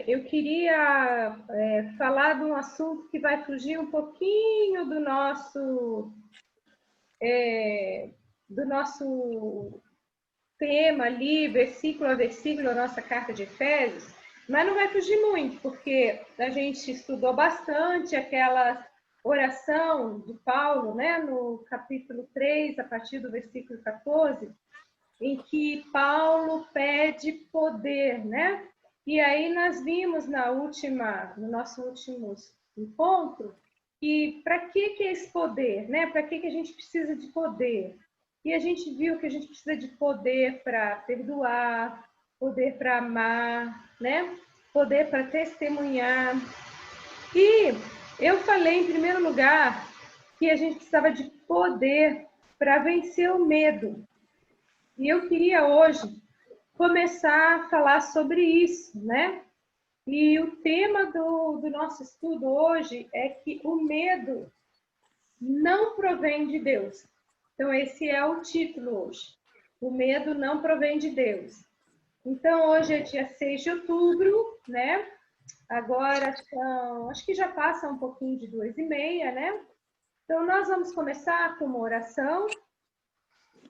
eu queria falar de um assunto que vai fugir um pouquinho do nosso tema ali, versículo a versículo, a nossa carta de Efésios, mas não vai fugir muito, porque a gente estudou bastante aquela oração de Paulo, né, no capítulo 3, a partir do versículo 14, em que Paulo pede poder, né? E aí nós vimos no nosso último encontro, que para que é esse poder, né? Para que a gente precisa de poder? E a gente viu que a gente precisa de poder para perdoar, poder para amar, né? Poder para testemunhar. E eu falei, em primeiro lugar, que a gente precisava de poder para vencer o medo. E eu queria hoje começar a falar sobre isso, né? E o tema do nosso estudo hoje é que o medo não provém de Deus. Então, esse é o título hoje. O medo não provém de Deus. Então, hoje é dia 6 de outubro, né? Agora são, acho que já passa um pouquinho de 2h30, né? Então, nós vamos começar com uma oração.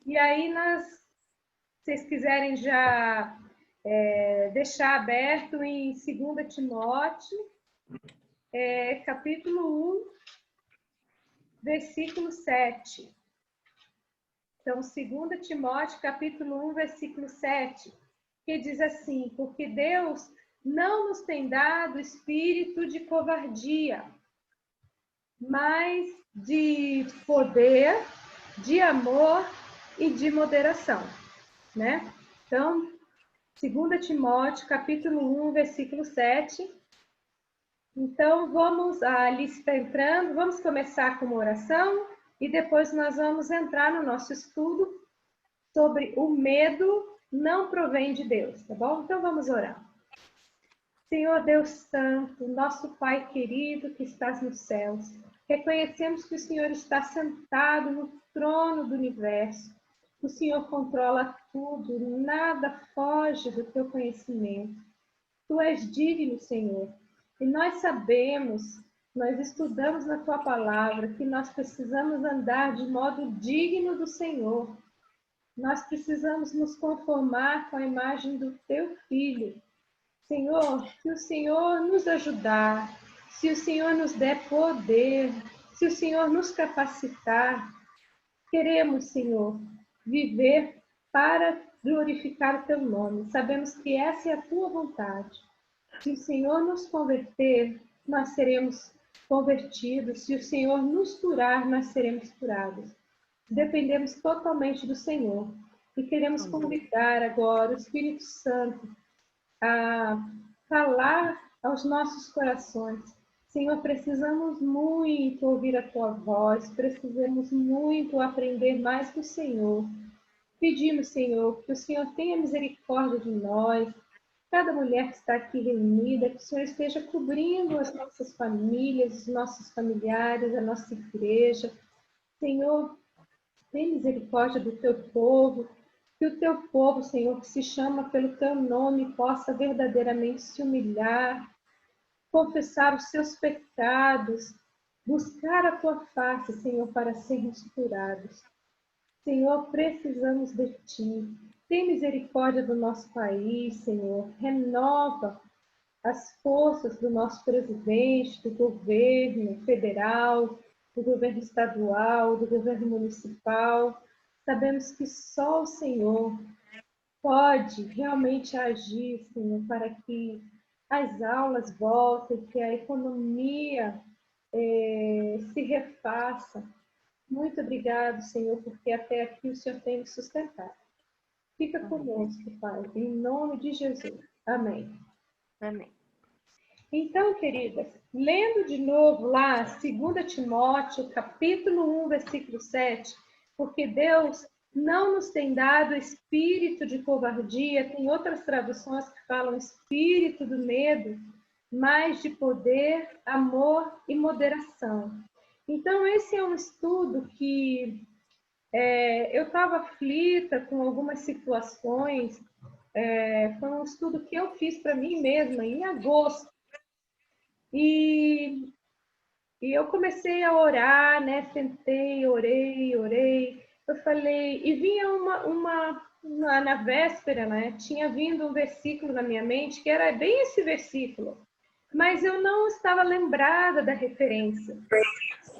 E aí, se vocês quiserem já deixar aberto em 2 Timóteo, capítulo 1, versículo 7. Então, 2 Timóteo, capítulo 1, versículo 7, que diz assim: porque Deus não nos tem dado espírito de covardia, mas de poder, de amor e de moderação, né? Então, 2 Timóteo, capítulo 1, versículo 7. Então, a Alice está entrando, vamos começar com uma oração e depois nós vamos entrar no nosso estudo sobre o medo não provém de Deus, tá bom? Então, vamos orar. Senhor Deus Santo, nosso Pai querido que estás nos céus, reconhecemos que o Senhor está sentado no trono do universo. O Senhor controla tudo, nada foge do teu conhecimento. Tu és digno, Senhor. E nós sabemos, nós estudamos na tua palavra, que nós precisamos andar de modo digno do Senhor. Nós precisamos nos conformar com a imagem do teu Filho. Senhor, se o Senhor nos ajudar, se o Senhor nos der poder, se o Senhor nos capacitar, queremos, Senhor, viver para glorificar o teu nome. Sabemos que essa é a tua vontade. Se o Senhor nos converter, nós seremos convertidos. Se o Senhor nos curar, nós seremos curados. Dependemos totalmente do Senhor. E queremos convidar agora o Espírito Santo a falar aos nossos corações. Senhor, precisamos muito ouvir a tua voz, precisamos muito aprender mais do Senhor. Pedimos, Senhor, que o Senhor tenha misericórdia de nós, cada mulher que está aqui reunida, que o Senhor esteja cobrindo as nossas famílias, os nossos familiares, a nossa igreja. Senhor, tem misericórdia do teu povo, que o teu povo, Senhor, que se chama pelo teu nome, possa verdadeiramente se humilhar, confessar os seus pecados, buscar a tua face, Senhor, para sermos curados. Senhor, precisamos de ti. Tem misericórdia do nosso país, Senhor. Renova as forças do nosso presidente, do governo federal, do governo estadual, do governo municipal. Sabemos que só o Senhor pode realmente agir, Senhor, para que as aulas voltem, que a economia se refaça. Muito obrigado, Senhor, porque até aqui o Senhor tem nos sustentado. Fica conosco, Pai, em nome de Jesus. Amém. Amém. Então, queridas, lendo de novo lá 2 Timóteo, capítulo 1, versículo 7, porque Deus não nos tem dado espírito de covardia, tem outras traduções que falam espírito do medo, mas de poder, amor e moderação. Então, esse é um estudo que eu estava aflita com algumas situações Foi um estudo que eu fiz para mim mesma em agosto. E eu comecei a orar, né? Sentei, orei. Eu falei, e vinha na véspera, né? Tinha vindo um versículo na minha mente que era bem esse versículo, mas eu não estava lembrada da referência.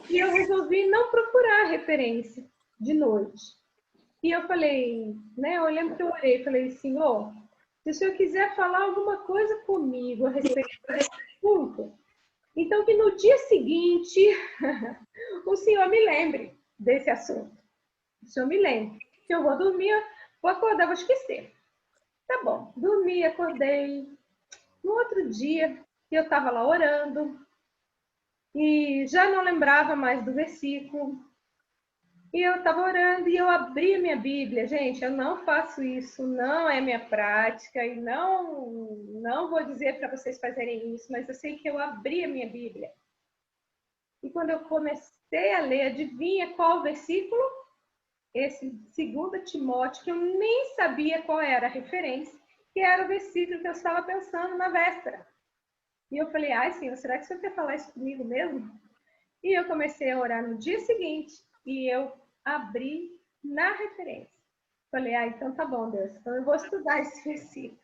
E eu resolvi não procurar a referência de noite. E eu falei, né? Eu lembro que eu orei, falei, Senhor, se o Senhor quiser falar alguma coisa comigo a respeito desse assunto, então que no dia seguinte o Senhor me lembre desse assunto. O Senhor me lembre. Que eu vou dormir, vou acordar, vou esquecer. Tá bom, dormi, acordei. No outro dia, eu estava lá orando e já não lembrava mais do versículo. E eu estava orando e eu abri a minha Bíblia. Gente, eu não faço isso, não é minha prática e não vou dizer para vocês fazerem isso, mas eu sei que eu abri a minha Bíblia. E quando eu comecei a ler, adivinha qual versículo? Esse 2 Timóteo, que eu nem sabia qual era a referência, que era o versículo que eu estava pensando na véspera. E eu falei, ai, Senhor, será que o Senhor quer falar isso comigo mesmo? E eu comecei a orar no dia seguinte e eu abri na referência. Falei, ah, então tá bom, Deus, então eu vou estudar esse versículo.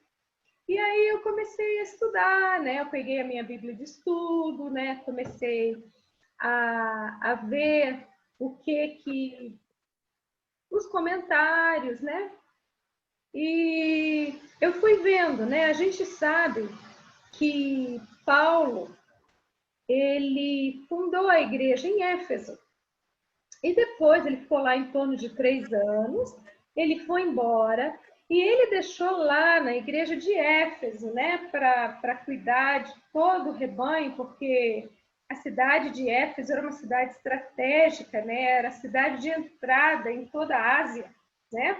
E aí eu comecei a estudar, né? Eu peguei a minha Bíblia de estudo, né? Comecei a ver o que os comentários, né? E eu fui vendo, né? A gente sabe que Paulo, ele fundou a igreja em Éfeso. E depois ele ficou lá em torno de 3 anos, ele foi embora e ele deixou lá na igreja de Éfeso, né, para cuidar de todo o rebanho, porque a cidade de Éfeso era uma cidade estratégica, né, era a cidade de entrada em toda a Ásia, né?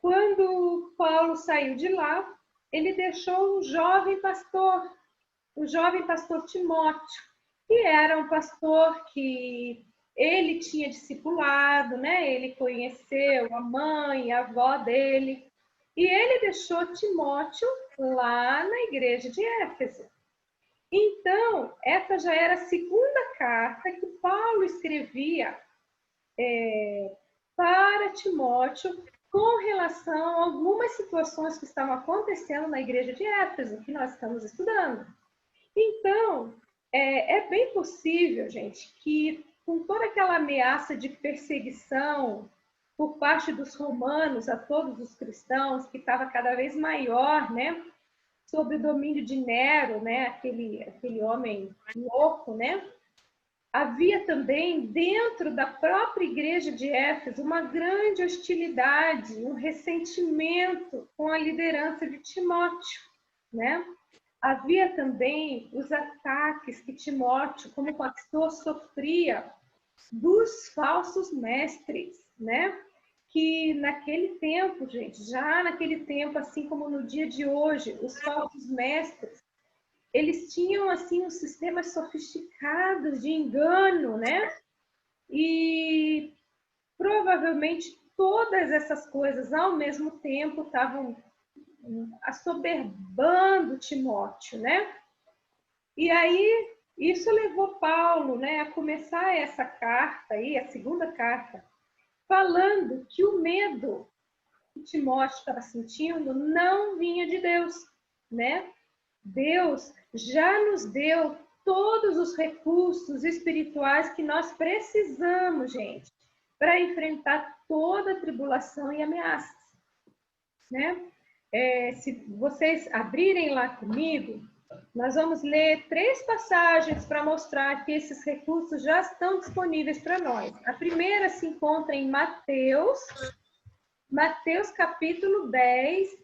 Quando Paulo saiu de lá, ele deixou um jovem pastor, o jovem pastor Timóteo, que era um pastor que ele tinha discipulado, né? Ele conheceu a mãe, a avó dele, e ele deixou Timóteo lá na igreja de Éfeso. Então, essa já era a segunda carta que Paulo escrevia para Timóteo com relação a algumas situações que estavam acontecendo na igreja de Éfeso, que nós estamos estudando. Então, é bem possível, gente, que com toda aquela ameaça de perseguição por parte dos romanos a todos os cristãos, que estava cada vez maior, né, sob o domínio de Nero, né, aquele homem louco, né, havia também dentro da própria igreja de Éfeso uma grande hostilidade, um ressentimento com a liderança de Timóteo, né? Havia também os ataques que Timóteo, como pastor, sofria dos falsos mestres, né? Que naquele tempo, gente, já naquele tempo, assim como no dia de hoje, os falsos mestres, eles tinham, assim, um sistema sofisticado de engano, né? E provavelmente todas essas coisas, ao mesmo tempo, estavam assoberbando Timóteo, né? E aí, isso levou Paulo, né, a começar essa carta aí, a segunda carta, falando que o medo que Timóteo estava sentindo não vinha de Deus, né? Deus já nos deu todos os recursos espirituais que nós precisamos, gente, para enfrentar toda a tribulação e ameaças, né? Se vocês abrirem lá comigo, nós vamos ler 3 passagens para mostrar que esses recursos já estão disponíveis para nós. A primeira se encontra em Mateus capítulo 10.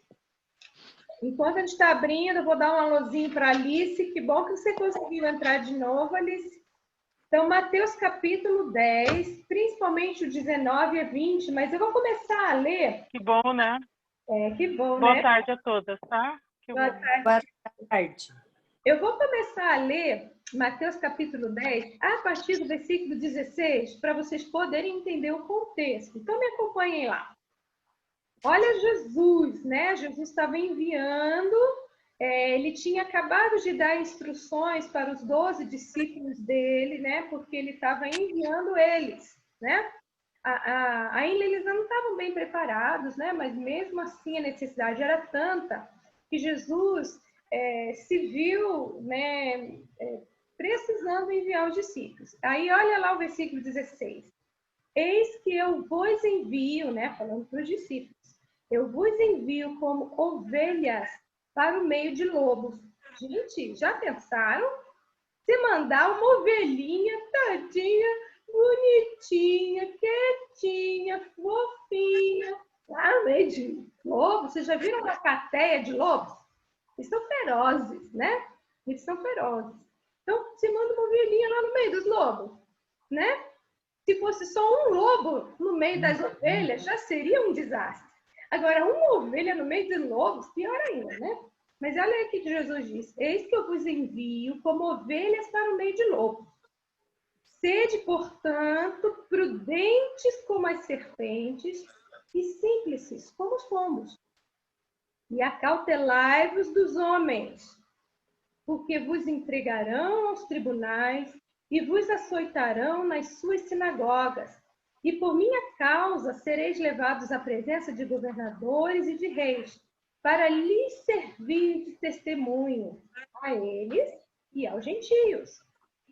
Enquanto a gente está abrindo, eu vou dar um alôzinho para a Alice. Que bom que você conseguiu entrar de novo, Alice. Então, Mateus capítulo 10, principalmente o 19 a 20, mas eu vou começar a ler. Que bom, né? Que bom, Boa né? tarde a todas, tá? Boa tarde. Boa tarde. Eu vou começar a ler Mateus capítulo 10, a partir do versículo 16, para vocês poderem entender o contexto. Então, me acompanhem lá. olha Jesus, né? Jesus estava enviando, ele tinha acabado de dar instruções para os 12 discípulos dele, né? Porque ele estava enviando eles, né? Ainda eles não estavam bem preparados, né? Mas mesmo assim a necessidade era tanta que Jesus se viu, né, precisando enviar os discípulos. Aí olha lá o versículo 16. Eis que eu vos envio, né, falando para os discípulos, eu vos envio como ovelhas para o meio de lobos. Gente, já pensaram? Se mandar uma ovelhinha tadinha, bonitinha, quietinha, fofinha, lá no meio de lobos, vocês já viram uma cateia de lobos? Eles são ferozes, né? Eles são ferozes. Então, você manda uma ovelhinha lá no meio dos lobos, né? Se fosse só um lobo no meio das ovelhas, já seria um desastre. Agora, uma ovelha no meio de lobos, pior ainda, né? Mas olha aqui que Jesus diz: eis que eu vos envio como ovelhas para o meio de lobos. Sede, portanto, prudentes como as serpentes e simples como os pombos. E acautelai-vos dos homens, porque vos entregarão aos tribunais e vos açoitarão nas suas sinagogas. E por minha causa sereis levados à presença de governadores e de reis, para lhes servir de testemunho a eles e aos gentios.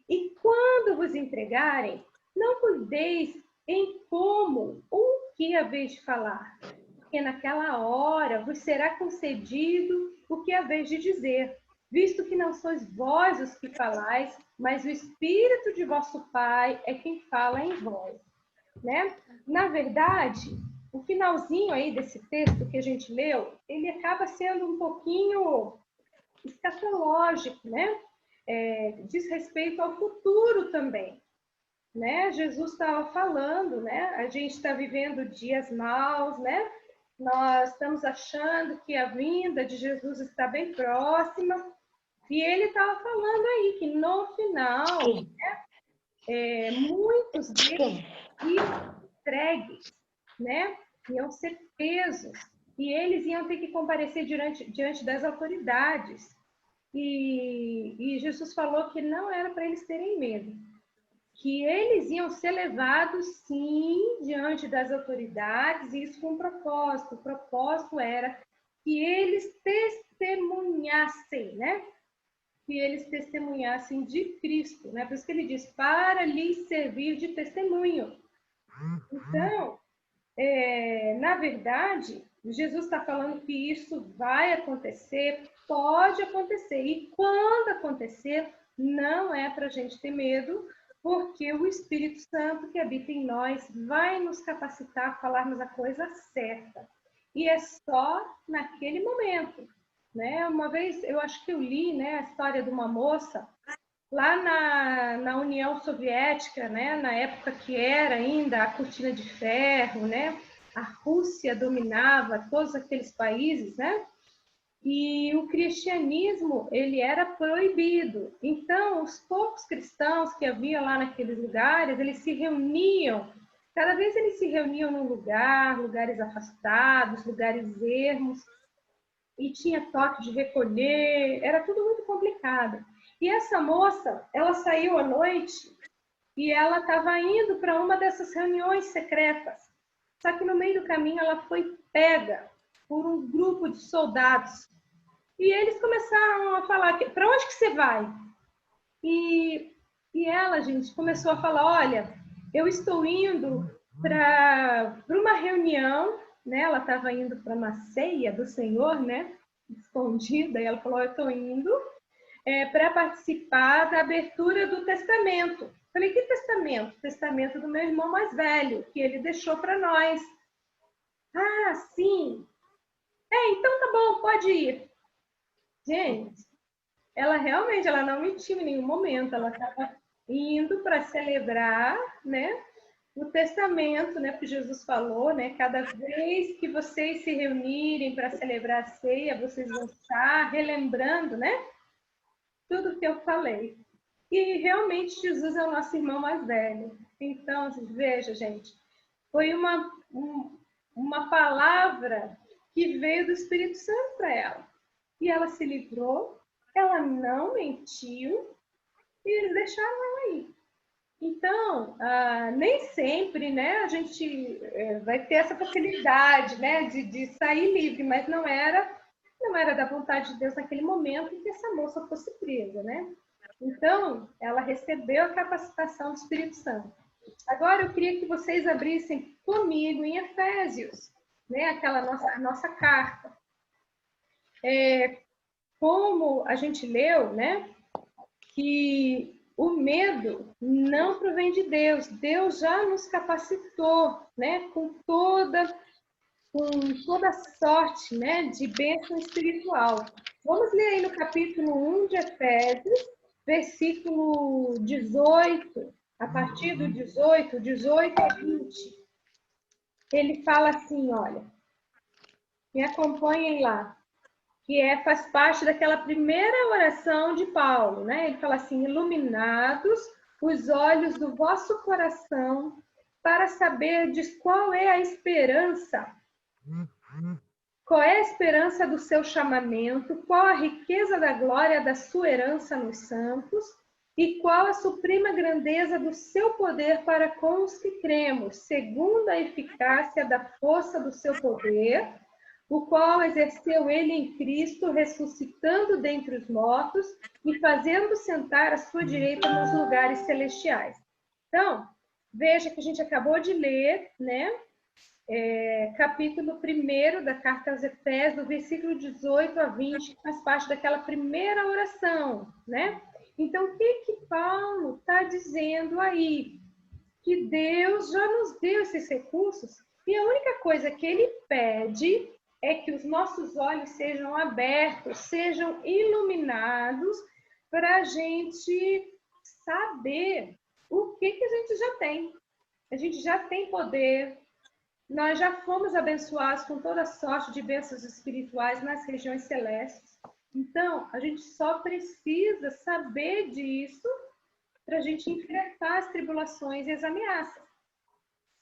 E quando vos entregarem, não cuideis em como ou que haveis de falar, porque naquela hora vos será concedido o que haveis de dizer, visto que não sois vós os que falais, mas o Espírito de vosso Pai é quem fala em vós, né? Na verdade, o finalzinho aí desse texto que a gente leu, ele acaba sendo um pouquinho escatológico, né? Diz respeito ao futuro também, né? Jesus estava falando, né? A gente está vivendo dias maus, né? Nós estamos achando que a vinda de Jesus está bem próxima, e ele estava falando aí que no final, né, muitos deles iam entregues, né? Iam ser presos, e eles iam ter que comparecer diante das autoridades. E Jesus falou que não era para eles terem medo, que eles iam ser levados, sim, diante das autoridades, e isso com um propósito. O propósito era que eles testemunhassem, né? Que eles testemunhassem de Cristo, né? Por isso que ele diz, para lhes servir de testemunho. Então, na verdade, Jesus está falando que isso vai acontecer, pode acontecer, e quando acontecer, não é para a gente ter medo, porque o Espírito Santo que habita em nós vai nos capacitar a falarmos a coisa certa. E é só naquele momento, né? Uma vez, eu acho que eu li, né, a história de uma moça lá na União Soviética, né, na época que era ainda a cortina de ferro, né? A Rússia dominava todos aqueles países, né? E o cristianismo, ele era proibido. Então, os poucos cristãos que havia lá naqueles lugares, eles se reuniam. Cada vez eles se reuniam num lugar, lugares afastados, lugares ermos, e tinha toque de recolher, era tudo muito complicado. E essa moça, ela saiu à noite e ela estava indo para uma dessas reuniões secretas. Só que no meio do caminho ela foi pega por um grupo de soldados. E eles começaram a falar, para onde que você vai? E ela, gente, começou a falar, olha, eu estou indo para uma reunião, né? Ela estava indo para uma ceia do Senhor, né? Escondida, e ela falou, eu estou indo para participar da abertura do testamento. Falei, que testamento? Testamento do meu irmão mais velho, que ele deixou para nós. Ah, sim. Então tá bom, pode ir. Gente, ela realmente, ela não mentiu em nenhum momento, ela estava indo para celebrar, né, o testamento, né, que Jesus falou, né, cada vez que vocês se reunirem para celebrar a ceia, vocês vão estar relembrando, né, tudo que eu falei. E realmente Jesus é o nosso irmão mais velho. Então, veja, gente, foi uma palavra que veio do Espírito Santo para ela. E ela se livrou, ela não mentiu, e eles deixaram ela ir. Então, nem sempre, né, a gente vai ter essa facilidade, né, de sair livre, mas não era da vontade de Deus naquele momento que essa moça fosse presa, né? Então, ela recebeu a capacitação do Espírito Santo. Agora, eu queria que vocês abrissem comigo em Efésios, né, aquela nossa carta. Como a gente leu, né, que o medo não provém de Deus. Deus já nos capacitou, né, com toda sorte, né, de bênção espiritual. Vamos ler aí no capítulo 1 de Efésios, versículo 18, a partir do 18 a 20. Ele fala assim, olha, me acompanhem lá, que faz parte daquela primeira oração de Paulo, né? Ele fala assim, iluminados os olhos do vosso coração para saberdes qual é a esperança. Qual é a esperança do seu chamamento, qual a riqueza da glória da sua herança nos santos, e qual a suprema grandeza do seu poder para com os que cremos, segundo a eficácia da força do seu poder, o qual exerceu ele em Cristo, ressuscitando dentre os mortos e fazendo sentar à sua direita nos lugares celestiais. Então, veja que a gente acabou de ler, né? Capítulo 1 da carta aos Efésios, do versículo 18 a 20, que faz parte daquela primeira oração, né? Então, o que Paulo está dizendo aí? Que Deus já nos deu esses recursos e a única coisa que ele pede é que os nossos olhos sejam abertos, sejam iluminados para a gente saber o que a gente já tem. A gente já tem poder, nós já fomos abençoados com toda sorte de bênçãos espirituais nas regiões celestes. Então, a gente só precisa saber disso para a gente enfrentar as tribulações e as ameaças.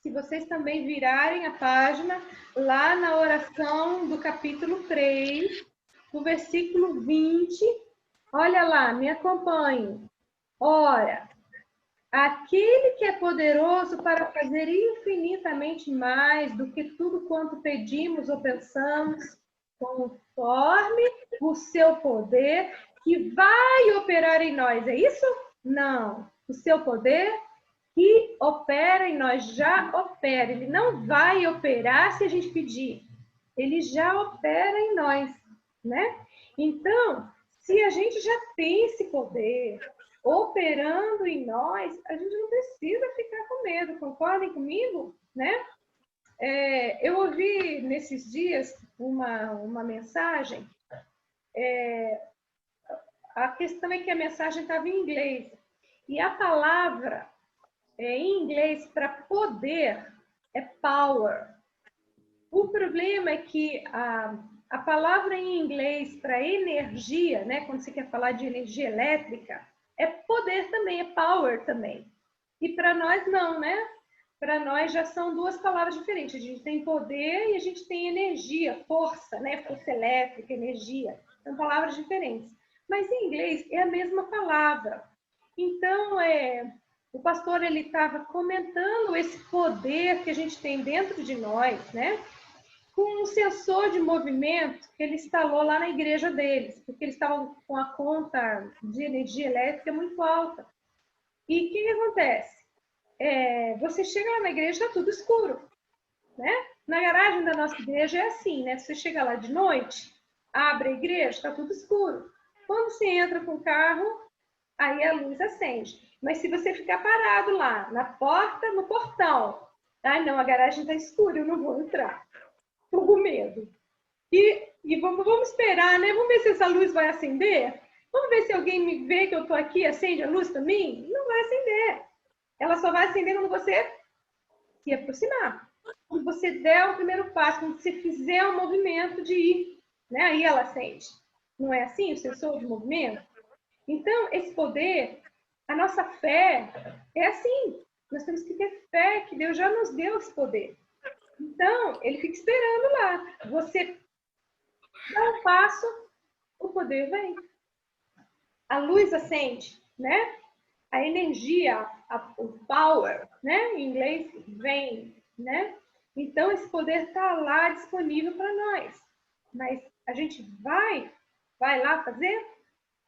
Se vocês também virarem a página, lá na oração do capítulo 3, no versículo 20, olha lá, me acompanhe. Ora, aquele que é poderoso para fazer infinitamente mais do que tudo quanto pedimos ou pensamos, conforme o seu poder que vai operar em nós. É isso? Não. O seu poder que opera em nós, já opera. Ele não vai operar se a gente pedir. Ele já opera em nós, né? Então, se a gente já tem esse poder operando em nós, a gente não precisa ficar com medo. Concordem comigo? Né? Eu ouvi nesses dias uma mensagem. A questão é que a mensagem estava em inglês. E a palavra em inglês para poder é power. O problema é que a palavra em inglês para energia, né, quando você quer falar de energia elétrica, é poder também, é power também. E para nós não, né? Para nós já são duas palavras diferentes. A gente tem poder e a gente tem energia, força, né? Força elétrica, energia. São palavras diferentes. Mas em inglês é a mesma palavra. Então, o pastor ele estava comentando esse poder que a gente tem dentro de nós, né? Com um sensor de movimento que ele instalou lá na igreja deles, porque eles estavam com a conta de energia elétrica muito alta. E o que acontece? Você chega lá na igreja, está tudo escuro, né? Na garagem da nossa igreja é assim, né? Você chega lá de noite, abre a igreja, está tudo escuro. Quando você entra com o carro, aí a luz acende. Mas se você ficar parado lá, na porta, no portão, não, a garagem está escura, eu não vou entrar. Estou com medo. E vamos esperar, né? Vamos ver se essa luz vai acender. Vamos ver se alguém me vê que eu estou aqui, acende a luz para mim? Não vai acender. Ela só vai acender quando você se aproximar. Quando você der o primeiro passo, quando você fizer o movimento de ir, né? Aí ela acende. Não é assim o sensor de movimento? Então, esse poder, a nossa fé, é assim. Nós temos que ter fé que Deus já nos deu esse poder. Então, ele fica esperando lá. Você dá um passo, o poder vem. A luz acende, né? A energia, o power, né? Em inglês, vem, né? Então, esse poder está lá disponível para nós. Mas a gente vai lá fazer,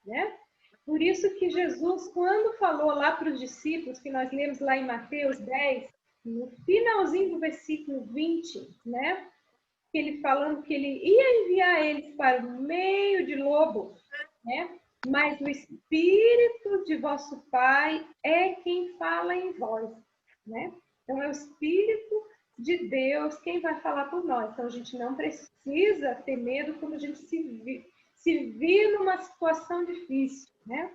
né? Por isso que Jesus, quando falou lá para os discípulos, que nós lemos lá em Mateus 10, no finalzinho do versículo 20, né? Ele falando que ele ia enviar eles para o meio de lobos, né? Mas o Espírito de vosso Pai é quem fala em vós, né? Então é o Espírito de Deus quem vai falar por nós. Então a gente não precisa ter medo quando a gente se vir numa situação difícil, né?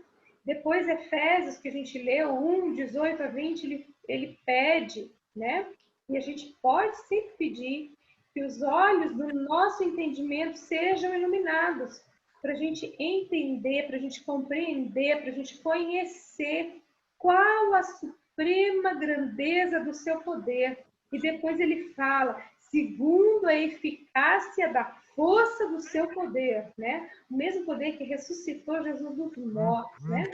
Depois Efésios, que a gente leu, 1, 18 a 20, ele pede, né? E a gente pode sempre pedir que os olhos do nosso entendimento sejam iluminados, para a gente entender, para a gente compreender, para a gente conhecer qual a suprema grandeza do seu poder. E depois ele fala, segundo a eficácia da força do seu poder, né? O mesmo poder que ressuscitou Jesus dos mortos, né?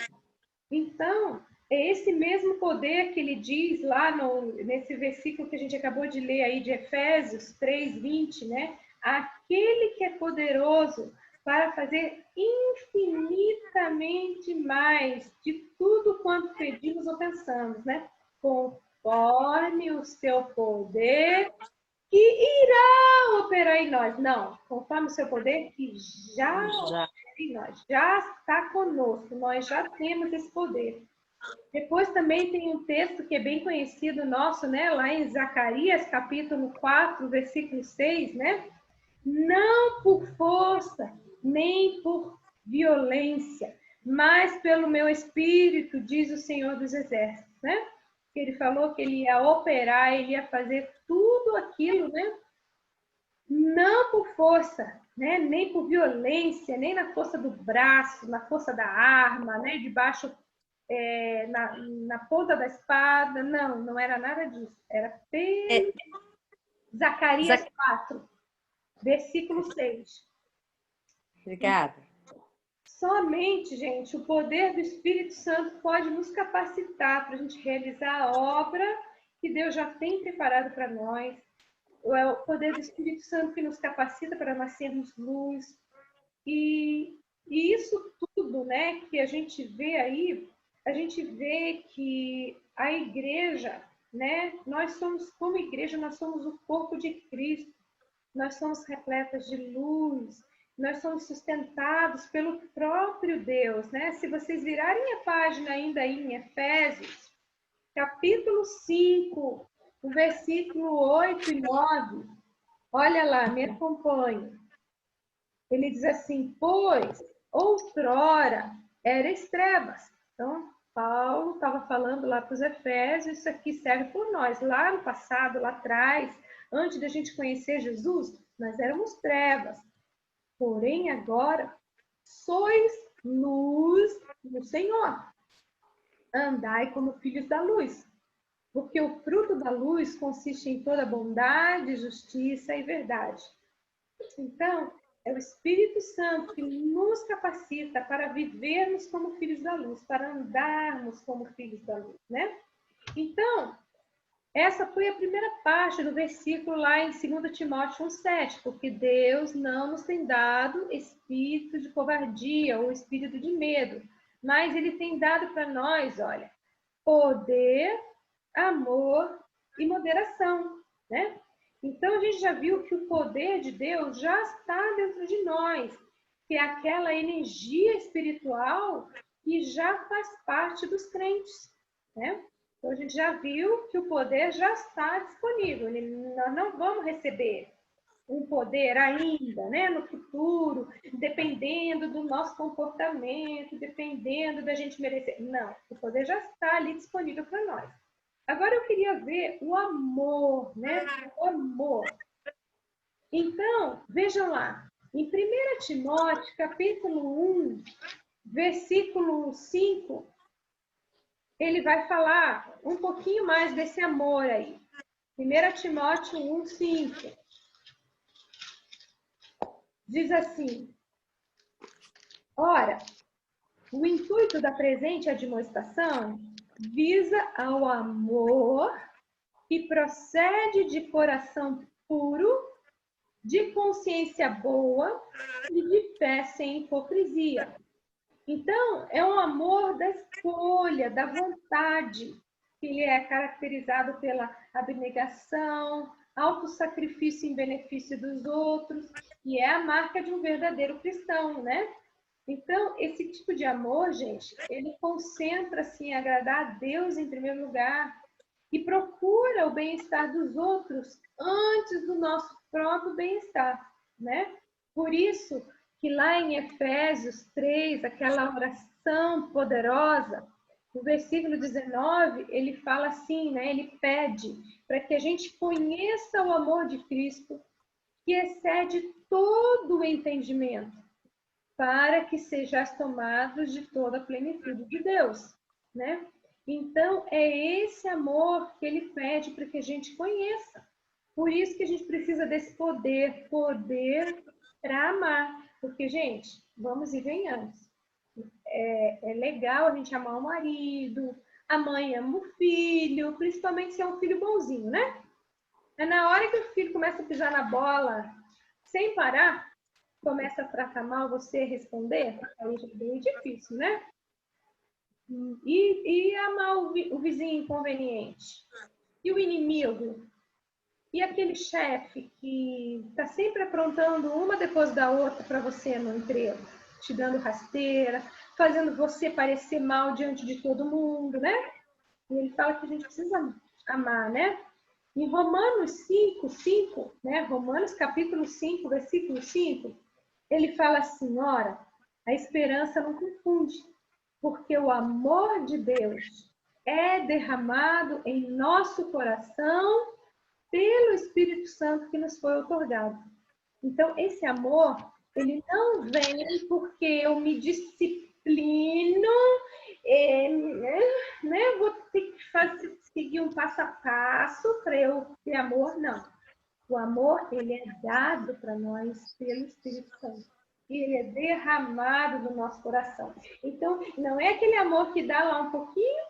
Então, é esse mesmo poder que ele diz lá nesse versículo que a gente acabou de ler aí de Efésios 3:20, né? Aquele que é poderoso para fazer infinitamente mais de tudo quanto pedimos ou pensamos, né? Conforme o seu poder que irá operar em nós. Não, conforme o seu poder que já opera em nós, já está conosco, nós já temos esse poder. Depois também tem um texto que é bem conhecido nosso, né? Lá em Zacarias, capítulo 4, versículo 6, né? Não por força, nem por violência, mas pelo meu espírito, diz o Senhor dos Exércitos, né? Ele falou que ele ia operar, ele ia fazer tudo aquilo, né? Não por força, né? Nem por violência, nem na força do braço, na força da arma, né? Debaixo, na ponta da espada. Não, não era nada disso. Era pelo Zacarias 4, versículo 6. Obrigada. Somente, gente, o poder do Espírito Santo pode nos capacitar para a gente realizar a obra que Deus já tem preparado para nós. É o poder do Espírito Santo que nos capacita para nós sermos luz. E isso tudo, né, que a gente vê aí, a gente vê que a igreja, né, nós somos, como igreja, nós somos o corpo de Cristo. Nós somos repletas de luz, nós somos sustentados pelo próprio Deus, né? Se vocês virarem a página ainda aí em Efésios, capítulo 5, o versículo 8 e 9, olha lá, me acompanhe. Ele diz assim, pois outrora erais trevas. Então, Paulo estava falando lá para os Efésios, isso aqui serve por nós. Lá no passado, lá atrás, antes da gente conhecer Jesus, nós éramos trevas. Porém, agora, sois luz no Senhor. Andai como filhos da luz. Porque o fruto da luz consiste em toda bondade, justiça e verdade. Então, é o Espírito Santo que nos capacita para vivermos como filhos da luz, para andarmos como filhos da luz, né? Então, essa foi a primeira parte do versículo lá em 2 Timóteo 1,7, porque Deus não nos tem dado espírito de covardia ou espírito de medo, mas Ele tem dado para nós, olha, poder, amor e moderação, né? Então, a gente já viu que o poder de Deus já está dentro de nós, que é aquela energia espiritual que já faz parte dos crentes, né? Então, a gente já viu que o poder já está disponível, nós não vamos receber um poder ainda, né, no futuro, dependendo do nosso comportamento, dependendo da gente merecer. Não, o poder já está ali disponível para nós. Agora eu queria ver o amor, né? O amor. Então, vejam lá, em 1 Timóteo, capítulo 1, versículo 5, ele vai falar um pouquinho mais desse amor aí. 1 Timóteo 1:5. Diz assim: ora, o intuito da presente admoestação visa ao amor que procede de coração puro, de consciência boa e de fé sem hipocrisia. Então, é um amor da escolha, da vontade, que ele é caracterizado pela abnegação, autossacrifício em benefício dos outros, e é a marca de um verdadeiro cristão, né? Então, esse tipo de amor, gente, ele concentra-se em agradar a Deus em primeiro lugar e procura o bem-estar dos outros antes do nosso próprio bem-estar, né? Por isso que lá em Efésios 3, aquela oração poderosa, no versículo 19, ele fala assim, né? Ele pede para que a gente conheça o amor de Cristo, que excede todo o entendimento, para que sejais tomados de toda a plenitude de Deus, né? Então, é esse amor que ele pede para que a gente conheça. Por isso que a gente precisa desse poder para amar. Porque, gente, vamos e venhamos. É legal a gente amar o marido, a mãe ama o filho, principalmente se é um filho bonzinho, né? É na hora que o filho começa a pisar na bola sem parar, começa a tratar mal você responder, aí já é bem difícil, né? E amar o vizinho inconveniente? E o inimigo? E aquele chefe que está sempre aprontando uma depois da outra para você no emprego, te dando rasteira, fazendo você parecer mal diante de todo mundo, né? E ele fala que a gente precisa amar, né? Em Romanos 5:5, né? Romanos capítulo 5, versículo 5, ele fala assim, ora, a esperança não confunde, porque o amor de Deus é derramado em nosso coração pelo Espírito Santo que nos foi otorgado. Então, esse amor, ele não vem porque eu me disciplino, né? Vou ter que seguir um passo a passo para eu ter amor, não. O amor, ele é dado para nós pelo Espírito Santo. E ele é derramado no nosso coração. Então, não é aquele amor que dá lá um pouquinho.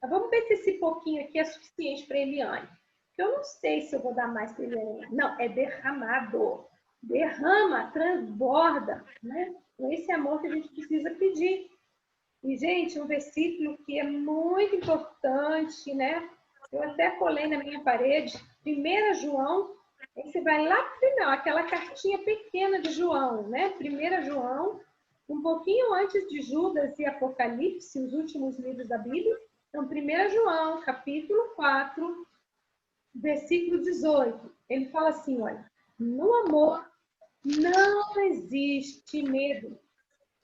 Vamos ver se esse pouquinho aqui é suficiente para Eliane. Eu não sei se eu vou dar mais para Eliane. Não, é derramado. Derrama, transborda, né? É esse amor que a gente precisa pedir. E, gente, um versículo que é muito importante, né? Eu até colei na minha parede, 1 João, aí você vai lá pro final, aquela cartinha pequena de João, né? 1 João, um pouquinho antes de Judas e Apocalipse, os últimos livros da Bíblia. Então, 1 João, capítulo 4, versículo 18. Ele fala assim, olha, no amor não existe medo.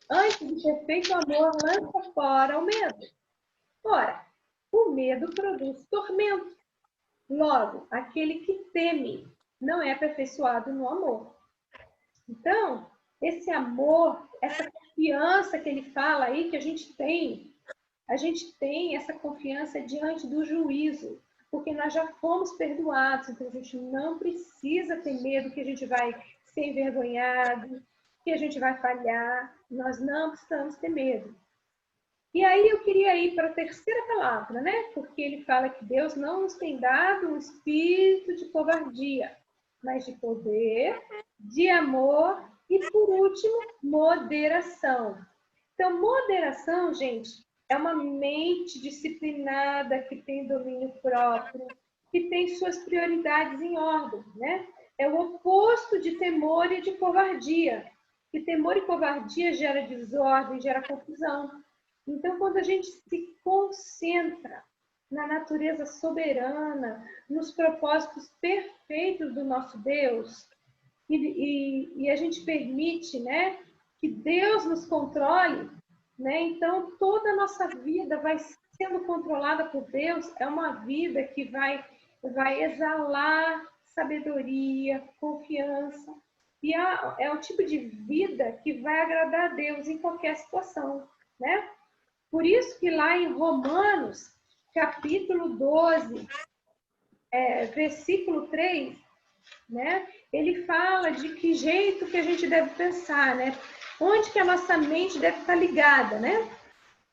Antes do perfeito amor, lança fora o medo. Ora, o medo produz tormento. Logo, aquele que teme não é aperfeiçoado no amor. Então, esse amor, essa confiança que ele fala aí, que a gente tem essa confiança diante do juízo, porque nós já fomos perdoados, então a gente não precisa ter medo que a gente vai ser envergonhado, que a gente vai falhar, nós não precisamos ter medo. E aí eu queria ir para a terceira palavra, né? Porque ele fala que Deus não nos tem dado um espírito de covardia, mas de poder, de amor e, por último, moderação. Então, moderação, gente, é uma mente disciplinada que tem domínio próprio, que tem suas prioridades em ordem, né? É o oposto de temor e de covardia. Que temor e covardia gera desordem, gera confusão. Então, quando a gente se concentra na natureza soberana, nos propósitos perfeitos do nosso Deus, e a gente permite, né, que Deus nos controle, né? Então, toda a nossa vida vai sendo controlada por Deus, é uma vida que vai exalar sabedoria, confiança, e é o tipo de vida que vai agradar a Deus em qualquer situação, né? Por isso que lá em Romanos, capítulo 12, versículo 3, né? Ele fala de que jeito que a gente deve pensar, né? Onde que a nossa mente deve estar ligada, né?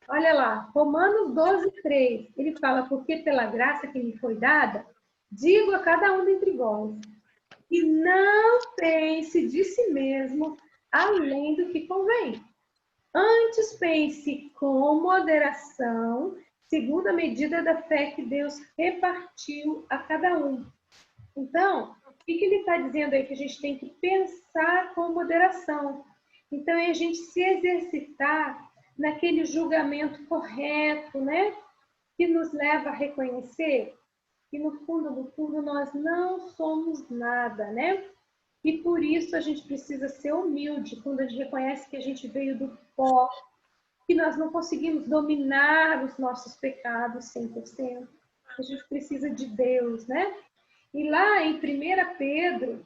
Olha lá, Romanos 12, 3, ele fala, porque pela graça que me foi dada, digo a cada um dentre vós, que não pense de si mesmo além do que convém. Antes pense com moderação, segundo a medida da fé que Deus repartiu a cada um. Então, o que ele está dizendo aí? Que a gente tem que pensar com moderação. Então, é a gente se exercitar naquele julgamento correto, né? Que nos leva a reconhecer que, no fundo, nós não somos nada, né? E por isso a gente precisa ser humilde quando a gente reconhece que a gente veio do pó, que nós não conseguimos dominar os nossos pecados 100%. A gente precisa de Deus, né? E lá em 1 Pedro,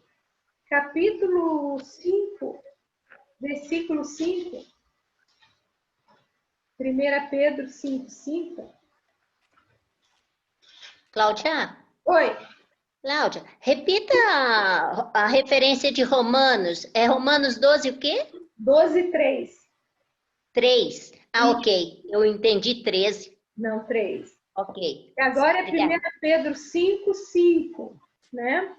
capítulo 5, versículo 5, 1 Pedro 5, 5. Cláudia? Oi. Cláudia, repita a referência de Romanos. É Romanos 12 o quê? 12, 3. 3. Ah, ok. Eu entendi 13. Não, 3. Ok. Agora é 1 Obrigada. Pedro 5, 5, né?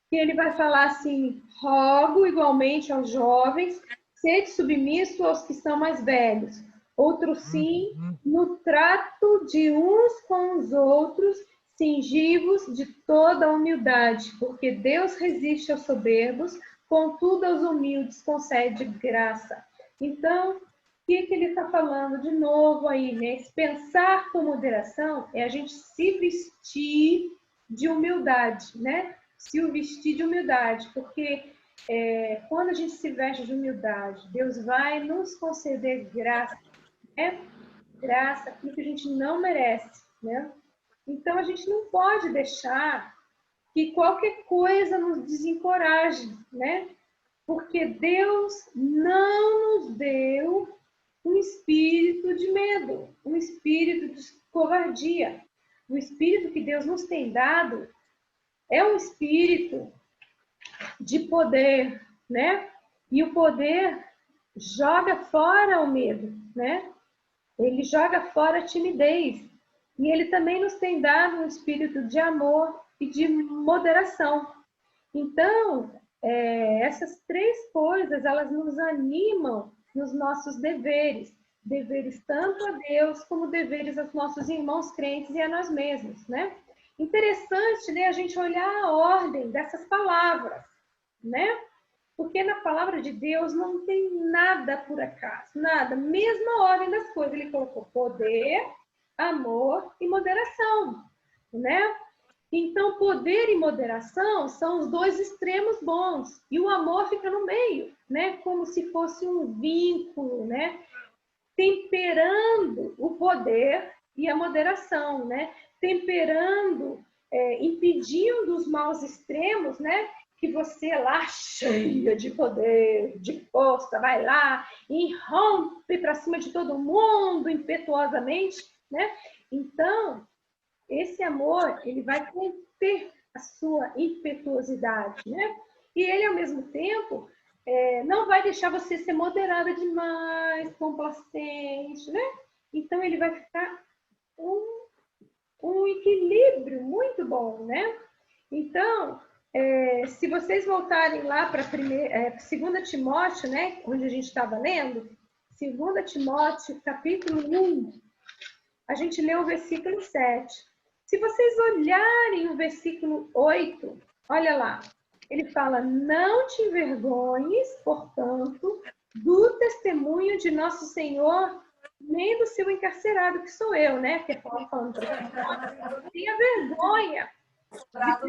Que ele vai falar assim, rogo igualmente aos jovens, sede submisso aos que são mais velhos. Outro sim, no trato de uns com os outros, cingivos de toda a humildade, porque Deus resiste aos soberbos, contudo aos humildes concede graça. Então, o que ele está falando de novo aí, né? Esse pensar com moderação é a gente se vestir de humildade, né? Se o vestir de humildade, porque quando a gente se veste de humildade, Deus vai nos conceder graça, né? Graça, aquilo que a gente não merece, né? Então, a gente não pode deixar que qualquer coisa nos desencoraje, né? Porque Deus não nos deu um espírito de medo, um espírito de covardia. O espírito que Deus nos tem dado é um espírito de poder, né? E o poder joga fora o medo, né? Ele joga fora a timidez. E ele também nos tem dado um espírito de amor e de moderação. Então, essas três coisas, elas nos animam nos nossos deveres. Deveres tanto a Deus, como deveres aos nossos irmãos crentes e a nós mesmos, né? Interessante, né, a gente olhar a ordem dessas palavras, né? Porque na palavra de Deus não tem nada por acaso, nada. Mesma ordem das coisas, ele colocou poder, amor e moderação, né? Então, poder e moderação são os dois extremos bons. E o amor fica no meio, né? Como se fosse um vínculo, né? Temperando o poder e a moderação, né? Temperando, impedindo os maus extremos, né? Que você lá, cheia de poder, de força, vai lá e rompe para cima de todo mundo impetuosamente, né? Então, esse amor, ele vai conter a sua impetuosidade, né? E ele, ao mesmo tempo, não vai deixar você ser moderada demais, complacente, né? Então, ele vai ficar um equilíbrio muito bom, né? Então, se vocês voltarem lá para 2 Timóteo, né? Onde a gente estava lendo, 2 Timóteo, capítulo 1, a gente leu o versículo 7. Se vocês olharem o versículo 8, olha lá. Ele fala, não te envergonhes, portanto, do testemunho de nosso Senhor, nem do seu encarcerado, que sou eu, né? Que é Paulo falando para você. Tenha vergonha de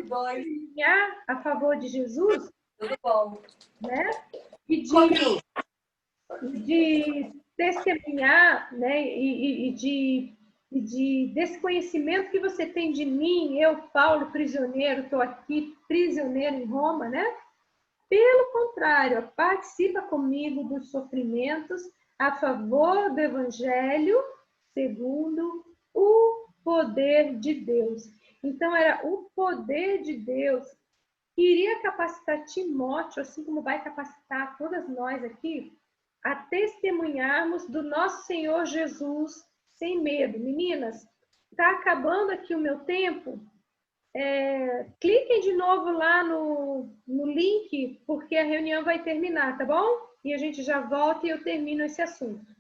testemunhar a favor de Jesus. Tudo bom. Né? E de testemunhar, né? Desse conhecimento que você tem de mim, eu, Paulo, prisioneiro, estou aqui, prisioneiro em Roma, né? Pelo contrário, participa comigo dos sofrimentos a favor do Evangelho, segundo o poder de Deus. Então, era o poder de Deus que iria capacitar Timóteo, assim como vai capacitar todas nós aqui, a testemunharmos do nosso Senhor Jesus sem medo. Meninas, está acabando aqui o meu tempo. Cliquem de novo lá no link, porque a reunião vai terminar, tá bom? E a gente já volta e eu termino esse assunto.